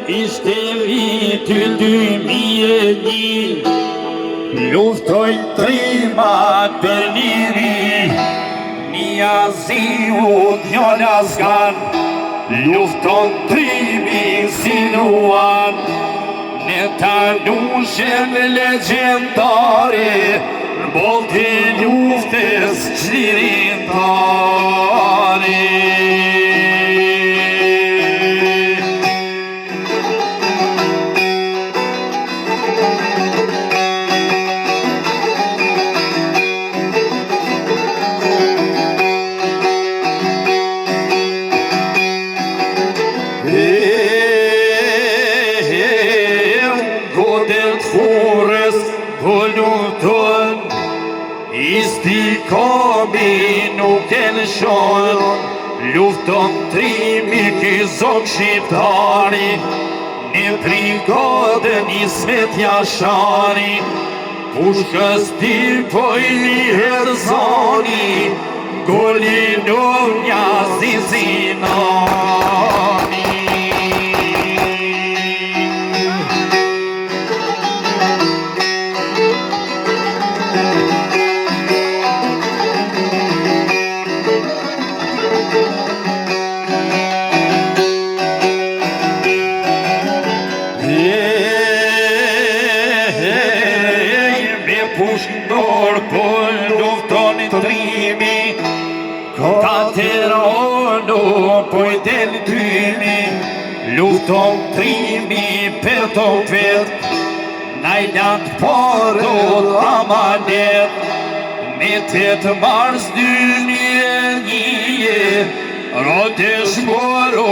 ishte viti 2001, luftoj trimat për liri, një aziu djolla s'kan, lufton trimi si nuan, në tanushem legendare, në botë luftës çlirintare. Istikami nuk e lëshon, lufton trimi ky zog shqiptari, në brigadën Ismet Jashari, pushkës ti po I herzani, Golinov njazi zinani. Pushnor po lufton trimi, Katerano po I del trymi, lufton trimi për të vet, najlat porot amanet, me 8 mars 2001, rotesh moro